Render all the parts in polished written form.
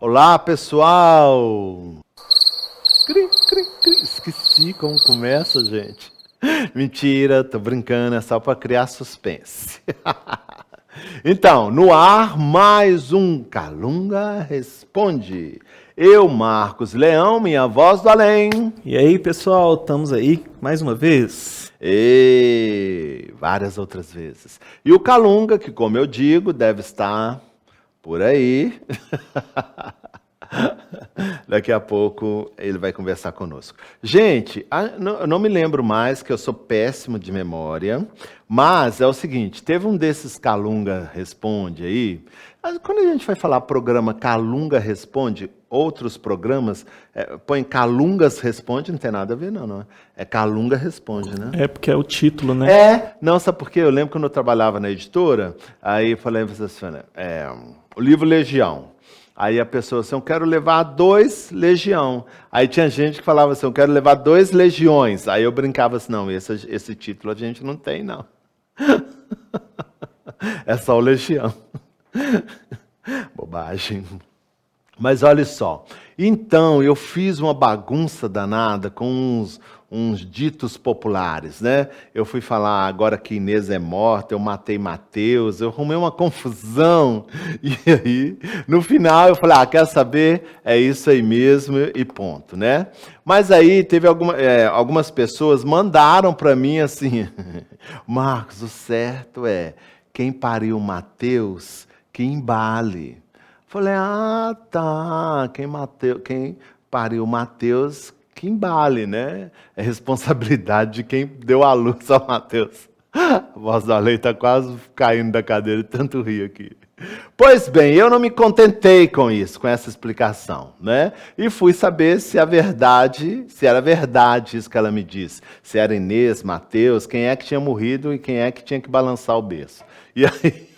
Olá, pessoal! Cri, cri, cri. Esqueci como começa, gente. Mentira, tô brincando, é só para criar suspense. Então, no ar, mais um Calunga Responde. Eu, Marcos Leão, minha voz do além. E aí, pessoal, estamos aí mais uma vez. E várias outras vezes. E o Calunga, que como eu digo, deve estar por aí. Daqui a pouco ele vai conversar conosco. Gente, eu não me lembro mais, que eu sou péssimo de memória, mas é o seguinte, teve um desses Calunga Responde aí, quando a gente vai falar programa Calunga Responde, outros programas, põe Calungas Responde, não tem nada a ver não, é Calunga Responde, né? É porque é o título, né? Não, sabe por quê? Eu lembro quando eu trabalhava na editora, aí eu falei assim, o livro Legião. Aí a pessoa assim, eu quero levar 2 Legião. Aí tinha gente que falava assim, eu quero levar 2 Legiões. Aí eu brincava assim, não, esse título a gente não tem, não. É só o Legião. Bobagem. Mas olha só, então eu fiz uma bagunça danada com uns ditos populares, né? Eu fui falar agora que Inês é morta, eu matei Mateus, eu arrumei uma confusão. E aí, no final, eu falei, quer saber? É isso aí mesmo e ponto, né? Mas aí teve algumas pessoas mandaram para mim assim, Marcos, o certo é, quem pariu Mateus, que embale. Falei, tá, quem pariu Mateus, que embale, né? É responsabilidade de quem deu a luz ao Mateus. A voz da lei está quase caindo da cadeira de tanto rir aqui. Pois bem, eu não me contentei com isso, com essa explicação, né? E fui saber se era verdade isso que ela me disse. Se era Inês, Mateus, quem é que tinha morrido e quem é que tinha que balançar o berço. E aí...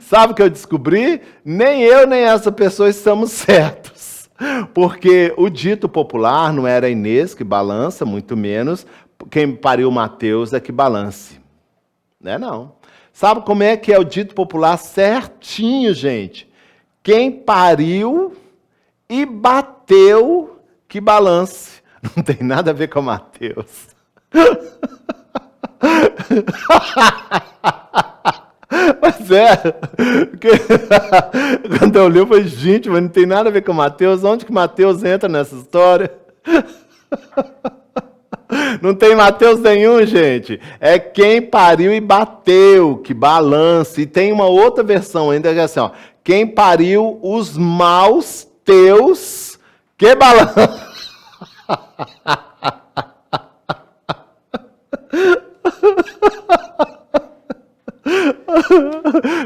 Sabe o que eu descobri? Nem eu, nem essa pessoa estamos certos. Porque o dito popular não era Inês que balança, muito menos quem pariu Mateus é que balance. Não. Sabe como é que é o dito popular certinho, gente? Quem pariu e bateu que balance. Não tem nada a ver com Mateus. Mas quando eu li, eu falei, gente, mas não tem nada a ver com Mateus. Onde que Mateus entra nessa história? Não tem Mateus nenhum, gente. É quem pariu e bateu, que balance. E tem uma outra versão ainda, que é assim, quem pariu os maus teus, que balance.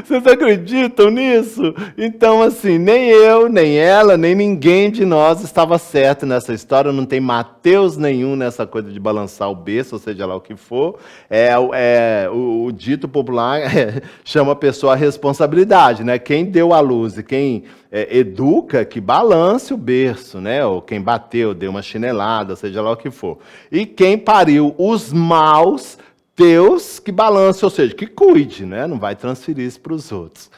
Vocês acreditam nisso? Então, assim, nem eu, nem ela, nem ninguém de nós estava certo nessa história. Não tem Mateus nenhum nessa coisa de balançar o berço, ou seja lá o que for. O dito popular chama a pessoa a responsabilidade, né? Quem deu a luz e quem educa, que balance o berço, né? Ou quem bateu, deu uma chinelada, seja lá o que for. E quem pariu os maus, Deus que balance, ou seja, que cuide, né? Não vai transferir isso para os outros.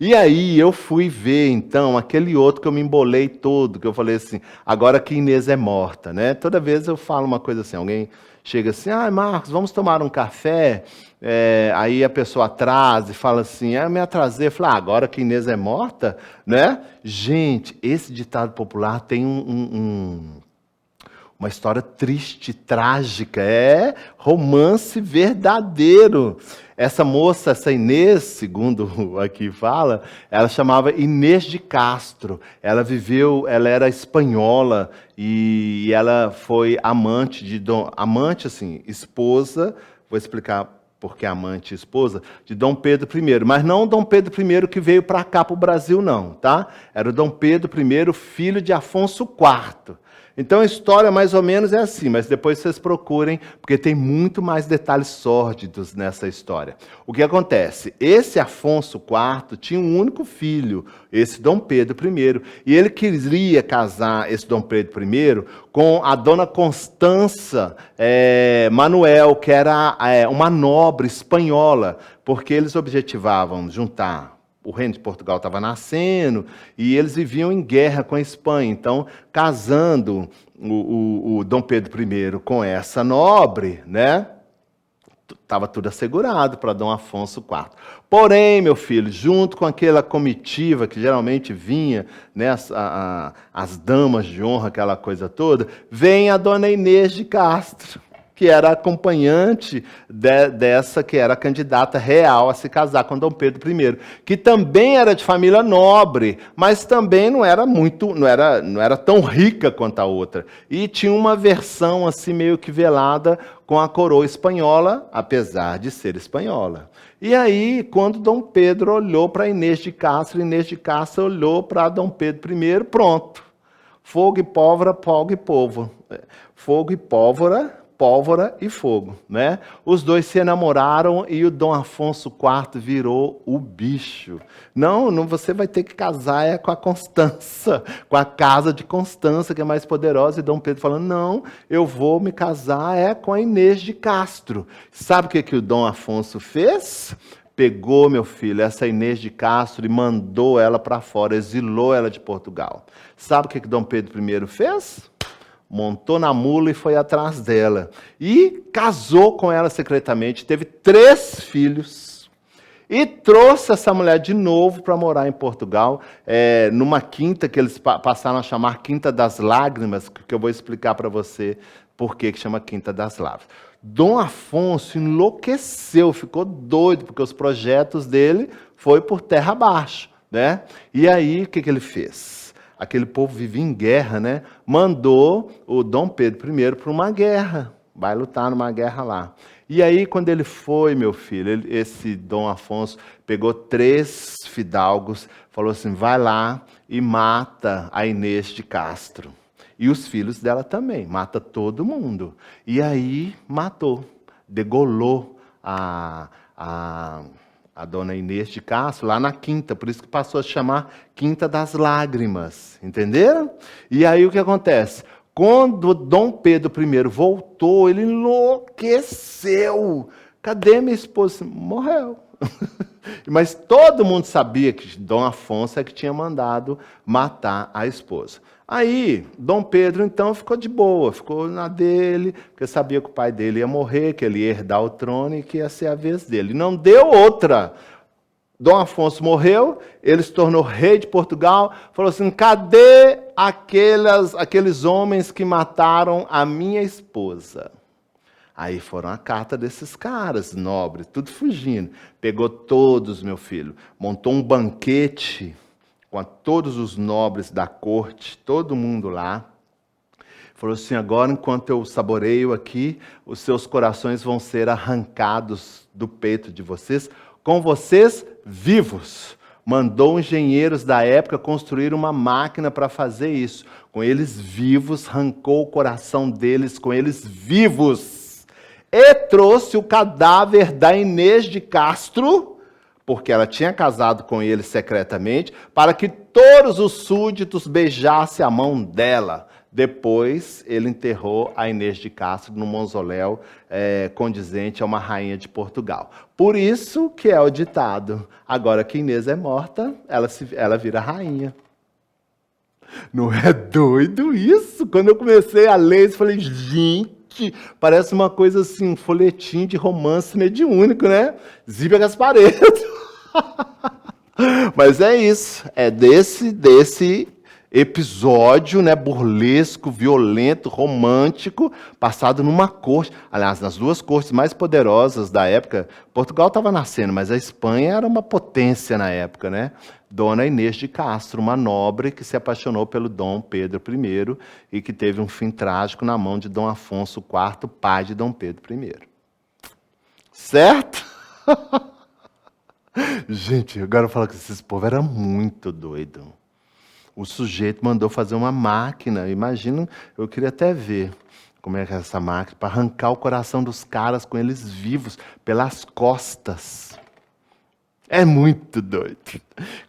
E aí eu fui ver, então, aquele outro que eu me embolei todo, que eu falei assim, agora que Inês é morta, né? Toda vez eu falo uma coisa assim, alguém chega assim, Marcos, vamos tomar um café? Aí a pessoa atrasa e fala assim, eu me atrasei. Eu falei, agora que Inês é morta, né? Gente, esse ditado popular tem uma história triste, trágica, romance verdadeiro. Essa moça, essa Inês, segundo aqui fala, ela chamava Inês de Castro. Ela era espanhola e ela foi amante assim, esposa, vou explicar porque amante e esposa, de Dom Pedro I. Mas não o Dom Pedro I que veio para cá, para o Brasil, não, tá? Era o Dom Pedro I, filho de Afonso IV. Então a história mais ou menos é assim, mas depois vocês procurem, porque tem muito mais detalhes sórdidos nessa história. O que acontece? Esse Afonso IV tinha um único filho, esse Dom Pedro I, e ele queria casar esse Dom Pedro I com a dona Constança Manuel, que era uma nobre espanhola, porque eles objetivavam juntar o reino de Portugal estava nascendo e eles viviam em guerra com a Espanha. Então, casando o Dom Pedro I com essa nobre, né? Estava tudo assegurado para Dom Afonso IV. Porém, meu filho, junto com aquela comitiva que geralmente vinha, né, as damas de honra, aquela coisa toda, vem a Dona Inês de Castro, que era acompanhante dessa que era a candidata real a se casar com Dom Pedro I, que também era de família nobre, mas também não era tão rica quanto a outra. E tinha uma versão assim meio que velada com a coroa espanhola, apesar de ser espanhola. E aí, quando Dom Pedro olhou para Inês de Castro olhou para Dom Pedro I, pronto. Fogo e pólvora, fogo e povo. Fogo e pólvora e fogo, né? Os dois se enamoraram e o Dom Afonso IV virou o bicho. Não, você vai ter que casar com a Constança, com a casa de Constança, que é mais poderosa. E Dom Pedro falando, não, eu vou me casar com a Inês de Castro. Sabe o que o Dom Afonso fez? Pegou, meu filho, essa Inês de Castro e mandou ela para fora, exilou ela de Portugal. Sabe o que Dom Pedro I fez? Montou na mula e foi atrás dela. E casou com ela secretamente, teve 3 filhos. E trouxe essa mulher de novo para morar em Portugal, numa quinta que eles passaram a chamar Quinta das Lágrimas, que eu vou explicar para você por que chama Quinta das Lágrimas. Dom Afonso enlouqueceu, ficou doido, porque os projetos dele foi por terra abaixo, né? E aí, o que ele fez? Aquele povo vivia em guerra, né? Mandou o Dom Pedro I para uma guerra. Vai lutar numa guerra lá. E aí, quando ele foi, meu filho, esse Dom Afonso pegou 3 fidalgos, falou assim, vai lá e mata a Inês de Castro. E os filhos dela também, mata todo mundo. E aí, matou, degolou a Dona Inês de Castro, lá na quinta, por isso que passou a chamar Quinta das Lágrimas, entenderam? E aí o que acontece? Quando Dom Pedro I voltou, ele enlouqueceu. Cadê minha esposa? Morreu. Mas todo mundo sabia que Dom Afonso é que tinha mandado matar a esposa. Aí, Dom Pedro, então, ficou de boa, ficou na dele, porque sabia que o pai dele ia morrer, que ele ia herdar o trono e que ia ser a vez dele. Não deu outra. Dom Afonso morreu, ele se tornou rei de Portugal, falou assim, cadê aqueles homens que mataram a minha esposa? Aí foram a carta desses caras, nobres, tudo fugindo. Pegou todos, meu filho, montou um banquete com todos os nobres da corte, todo mundo lá. Falou assim, agora enquanto eu saboreio aqui, os seus corações vão ser arrancados do peito de vocês, com vocês vivos. Mandou engenheiros da época construir uma máquina para fazer isso. Com eles vivos, arrancou o coração deles com eles vivos. E trouxe o cadáver da Inês de Castro, porque ela tinha casado com ele secretamente, para que todos os súditos beijassem a mão dela. Depois, ele enterrou a Inês de Castro no mausoléu condizente a uma rainha de Portugal. Por isso que é o ditado, agora que Inês é morta, ela vira rainha. Não é doido isso? Quando eu comecei a ler isso, eu falei, gente, parece uma coisa assim, um folhetim de romance mediúnico, né? Zíbia Gasparetto. Mas é isso, é desse episódio, né, burlesco, violento, romântico, passado numa corte, aliás, nas 2 cortes mais poderosas da época. Portugal estava nascendo, mas a Espanha era uma potência na época, né? Dona Inês de Castro, uma nobre que se apaixonou pelo Dom Pedro I e que teve um fim trágico na mão de Dom Afonso IV, pai de Dom Pedro I. Certo? Gente, agora eu falo que esses povos eram muito doidos. O sujeito mandou fazer uma máquina, imagina, eu queria até ver como é que é essa máquina, para arrancar o coração dos caras com eles vivos, pelas costas. É muito doido.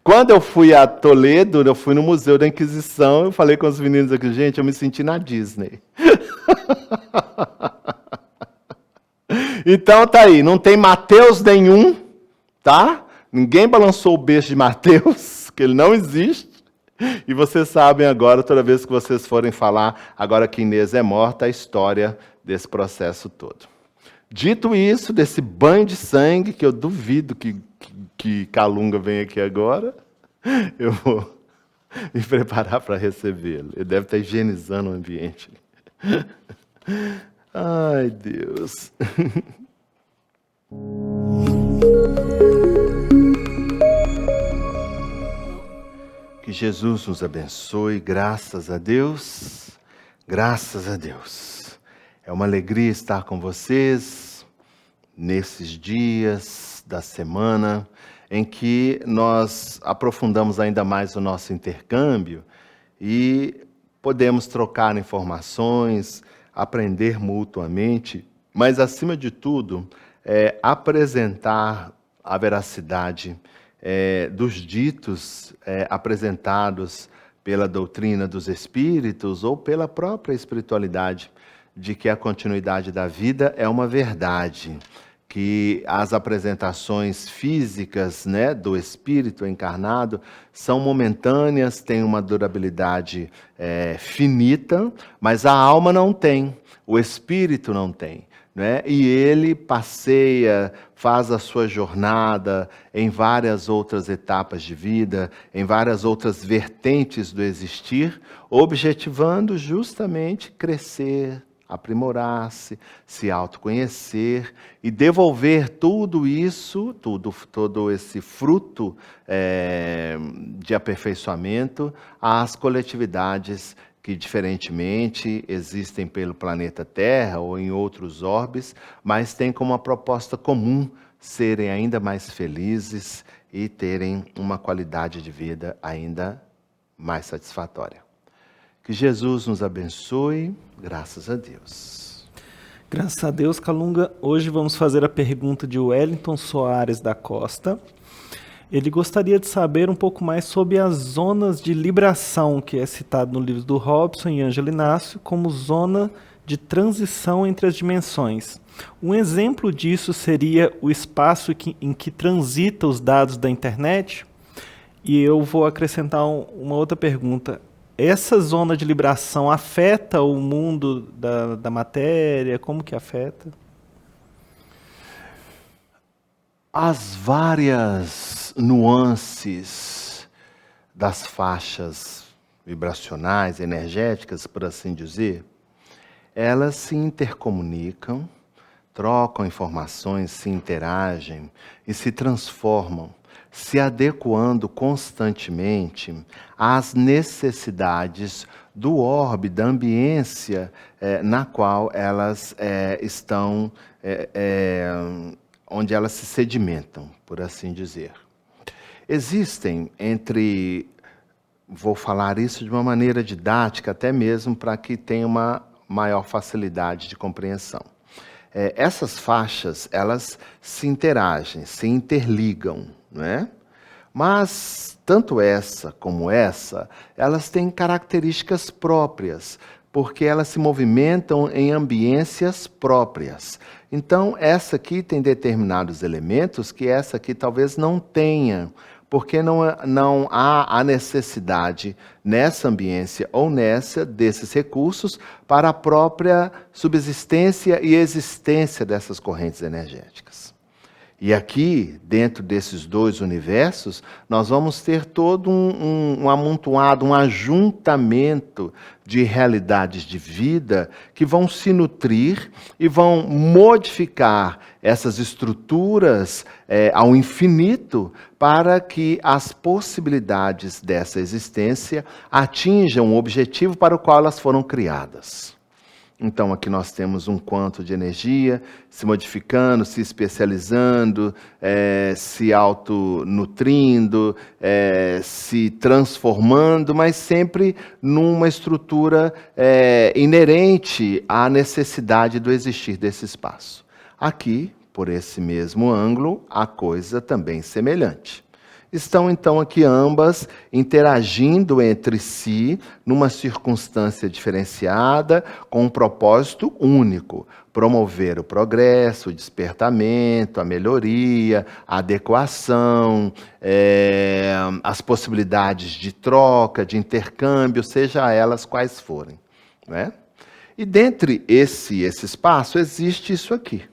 Quando eu fui a Toledo, eu fui no Museu da Inquisição, eu falei com os meninos aqui, gente, eu me senti na Disney. Então tá aí, não tem Mateus nenhum, tá? Ninguém balançou o beijo de Mateus, que ele não existe. E vocês sabem agora, toda vez que vocês forem falar, agora que Inês é morta, a história desse processo todo. Dito isso, desse banho de sangue, que eu duvido que Calunga venha aqui agora, eu vou me preparar para recebê-lo. Ele deve estar higienizando o ambiente. Ai, Deus. Que Jesus nos abençoe, graças a Deus, graças a Deus. É uma alegria estar com vocês nesses dias da semana em que nós aprofundamos ainda mais o nosso intercâmbio e podemos trocar informações, aprender mutuamente, mas, acima de tudo, apresentar a veracidade dos ditos apresentados pela doutrina dos espíritos ou pela própria espiritualidade, de que a continuidade da vida é uma verdade, que as apresentações físicas, do espírito encarnado são momentâneas, têm uma durabilidade finita, mas a alma não tem, o espírito não tem. E ele passeia, faz a sua jornada em várias outras etapas de vida, em várias outras vertentes do existir, objetivando justamente crescer, aprimorar-se, se autoconhecer e devolver tudo isso, todo esse fruto de aperfeiçoamento às coletividades que diferentemente existem pelo planeta Terra ou em outros orbes, mas têm como uma proposta comum serem ainda mais felizes e terem uma qualidade de vida ainda mais satisfatória. Que Jesus nos abençoe, graças a Deus. Graças a Deus, Calunga. Hoje vamos fazer a pergunta de Wellington Soares da Costa. Ele gostaria de saber um pouco mais sobre as zonas de libração, que é citado no livro do Robson e Ângelo Inácio como zona de transição entre as dimensões. Um exemplo disso seria o espaço em que transita os dados da internet. E eu vou acrescentar uma outra pergunta. Essa zona de libração afeta o mundo da matéria? Como que afeta? As várias nuances das faixas vibracionais, energéticas, por assim dizer, elas se intercomunicam, trocam informações, se interagem e se transformam, se adequando constantemente às necessidades do orbe, da ambiência na qual elas estão, onde elas se sedimentam, por assim dizer. Existem vou falar isso de uma maneira didática, até mesmo para que tenha uma maior facilidade de compreensão. Essas faixas, elas se interagem, se interligam, não é? Mas, tanto essa como essa, elas têm características próprias, porque elas se movimentam em ambiências próprias. Então, essa aqui tem determinados elementos que essa aqui talvez não tenha, porque não há a necessidade nessa ambiência ou desses recursos para a própria subsistência e existência dessas correntes energéticas. E aqui, dentro desses dois universos, nós vamos ter todo um amontoado, um ajuntamento de realidades de vida que vão se nutrir e vão modificar essas estruturas ao infinito para que as possibilidades dessa existência atinjam o objetivo para o qual elas foram criadas. Então, aqui nós temos um quanto de energia se modificando, se especializando, se autonutrindo, se transformando, mas sempre numa estrutura inerente à necessidade do existir desse espaço. Aqui, por esse mesmo ângulo, a coisa também semelhante. estão então aqui ambas interagindo entre si numa circunstância diferenciada, com um propósito único: promover o progresso, o despertamento, a melhoria, a adequação, as possibilidades de troca, de intercâmbio, seja elas quais forem, né? E dentre esse espaço existe isso aqui,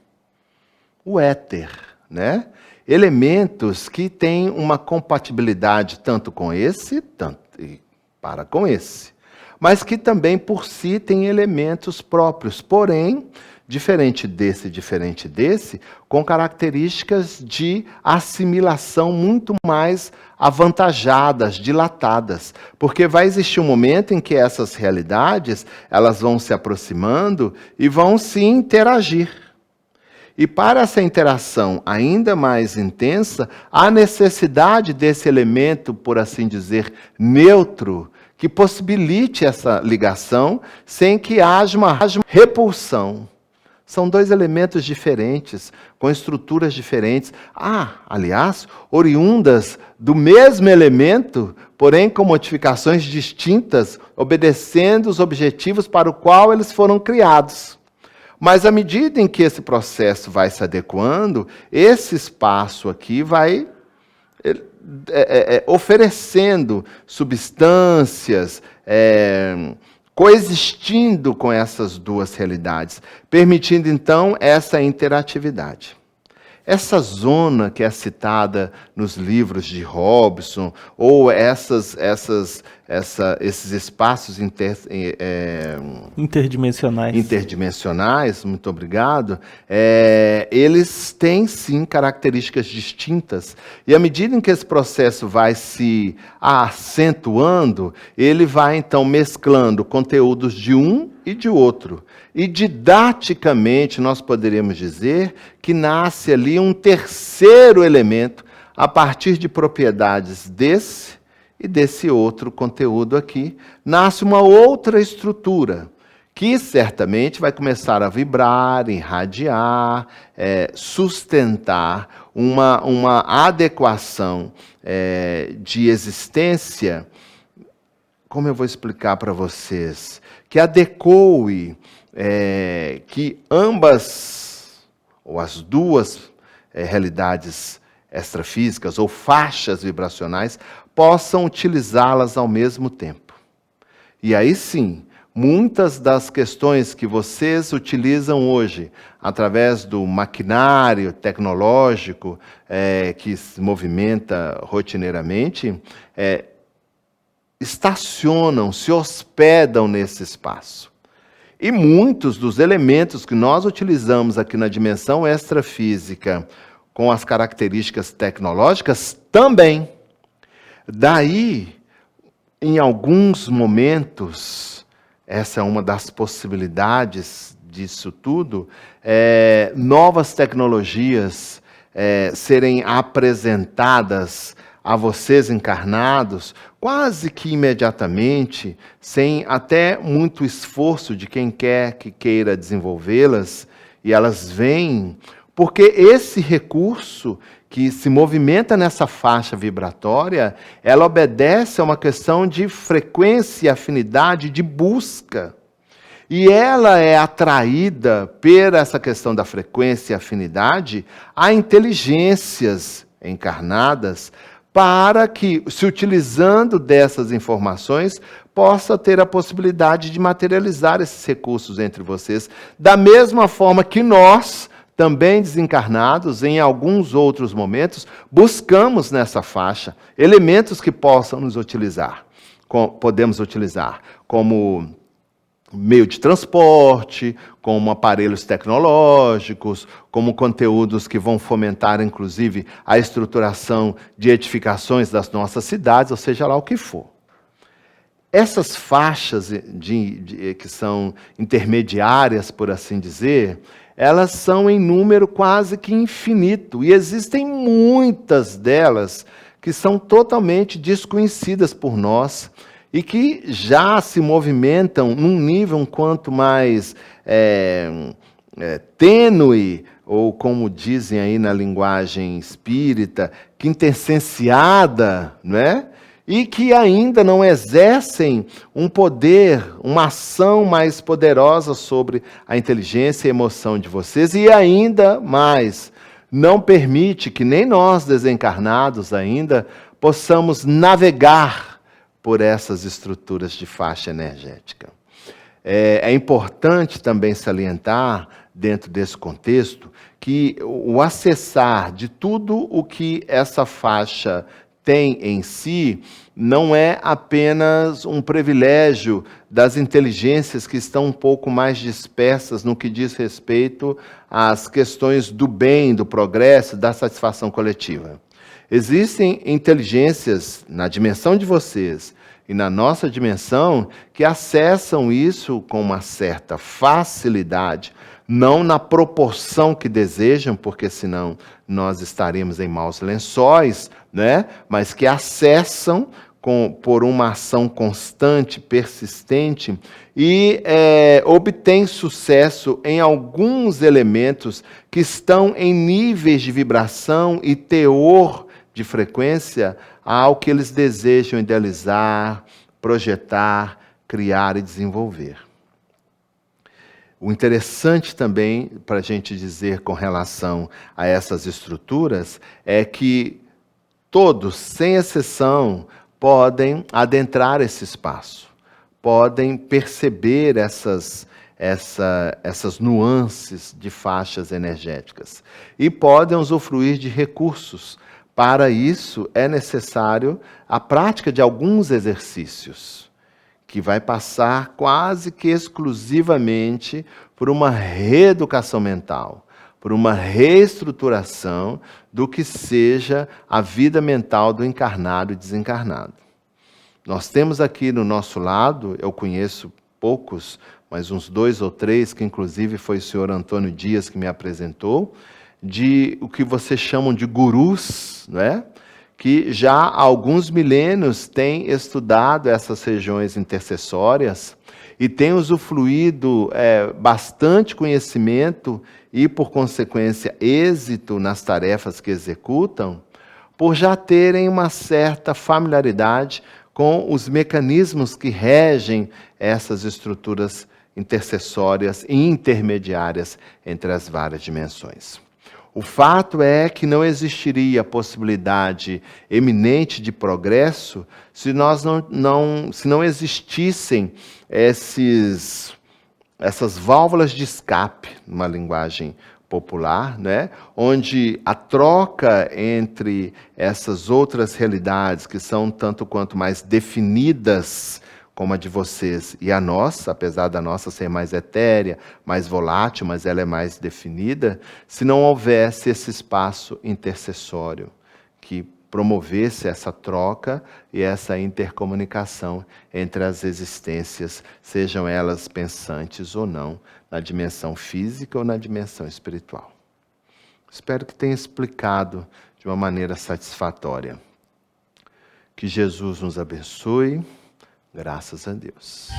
o éter, né? Elementos que têm uma compatibilidade tanto com esse, tanto para com esse, mas que também por si têm elementos próprios, porém, diferente desse, com características de assimilação muito mais avantajadas, dilatadas, porque vai existir um momento em que essas realidades, elas vão se aproximando e vão se interagir. E para essa interação ainda mais intensa, há necessidade desse elemento, por assim dizer, neutro, que possibilite essa ligação sem que haja uma repulsão. São dois elementos diferentes, com estruturas diferentes. Aliás, oriundas do mesmo elemento, porém com modificações distintas, obedecendo os objetivos para o qual eles foram criados. Mas à medida em que esse processo vai se adequando, esse espaço aqui vai oferecendo substâncias, coexistindo com essas duas realidades, permitindo então essa interatividade. Essa zona que é citada nos livros de Robson, ou esses espaços interdimensionais, muito obrigado, eles têm sim características distintas, e à medida em que esse processo vai se acentuando, ele vai então mesclando conteúdos de um e de outro. E didaticamente nós poderíamos dizer que nasce ali um terceiro elemento a partir de propriedades desse e desse outro conteúdo aqui. Nasce uma outra estrutura que certamente vai começar a vibrar, irradiar, sustentar uma adequação de existência. Como eu vou explicar para vocês? Que adequoe, que ambas, ou as duas realidades extrafísicas, ou faixas vibracionais, possam utilizá-las ao mesmo tempo. E aí sim, muitas das questões que vocês utilizam hoje, através do maquinário tecnológico que se movimenta rotineiramente, estacionam, se hospedam nesse espaço. E muitos dos elementos que nós utilizamos aqui na dimensão extrafísica, com as características tecnológicas, também. Daí, em alguns momentos, essa é uma das possibilidades disso tudo, novas tecnologias serem apresentadas a vocês encarnados, quase que imediatamente, sem até muito esforço de quem quer que queira desenvolvê-las, e elas vêm, porque esse recurso que se movimenta nessa faixa vibratória, ela obedece a uma questão de frequência e afinidade de busca. E ela é atraída por essa questão da frequência e afinidade a inteligências encarnadas, para que, se utilizando dessas informações, possa ter a possibilidade de materializar esses recursos entre vocês, da mesma forma que nós, também desencarnados, em alguns outros momentos, buscamos nessa faixa elementos que possam nos utilizar, podemos utilizar como meio de transporte, como aparelhos tecnológicos, como conteúdos que vão fomentar, inclusive, a estruturação de edificações das nossas cidades, ou seja lá o que for. Essas faixas que são intermediárias, por assim dizer, elas são em número quase que infinito, e existem muitas delas que são totalmente desconhecidas por nós, e que já se movimentam num nível um quanto mais tênue, ou como dizem aí na linguagem espírita, quintessenciada, não é? E que ainda não exercem um poder, uma ação mais poderosa sobre a inteligência e a emoção de vocês, e ainda mais, não permite que nem nós desencarnados ainda possamos navegar por essas estruturas de faixa energética. É importante também salientar, dentro desse contexto, que o acessar de tudo o que essa faixa tem em si, não é apenas um privilégio das inteligências que estão um pouco mais dispersas no que diz respeito às questões do bem, do progresso, da satisfação coletiva. Existem inteligências na dimensão de vocês e na nossa dimensão que acessam isso com uma certa facilidade, não na proporção que desejam, porque senão nós estaríamos em maus lençóis, né? Mas que acessam por uma ação constante, persistente, e obtém sucesso em alguns elementos que estão em níveis de vibração e teor de frequência ao que eles desejam idealizar, projetar, criar e desenvolver. O interessante também, para a gente dizer com relação a essas estruturas, é que todos, sem exceção, podem adentrar esse espaço, podem perceber essas nuances de faixas energéticas e podem usufruir de recursos. Para isso, é necessário a prática de alguns exercícios, que vai passar quase que exclusivamente por uma reeducação mental, por uma reestruturação do que seja a vida mental do encarnado e desencarnado. Nós temos aqui no nosso lado, eu conheço poucos, mas uns 2 ou 3, que inclusive foi o senhor Antônio Dias que me apresentou, de o que vocês chamam de gurus, não é? Que já há alguns milênios têm estudado essas regiões intercessórias e têm usufruído bastante conhecimento e, por consequência, êxito nas tarefas que executam, por já terem uma certa familiaridade com os mecanismos que regem essas estruturas intercessórias e intermediárias entre as várias dimensões. O fato é que não existiria possibilidade eminente de progresso se não existissem essas válvulas de escape, numa linguagem popular, né? Onde a troca entre essas outras realidades, que são tanto quanto mais definidas como a de vocês e a nossa, apesar da nossa ser mais etérea, mais volátil, mas ela é mais definida, se não houvesse esse espaço intercessório que promovesse essa troca e essa intercomunicação entre as existências, sejam elas pensantes ou não, na dimensão física ou na dimensão espiritual. Espero que tenha explicado de uma maneira satisfatória. Que Jesus nos abençoe. Graças a Deus.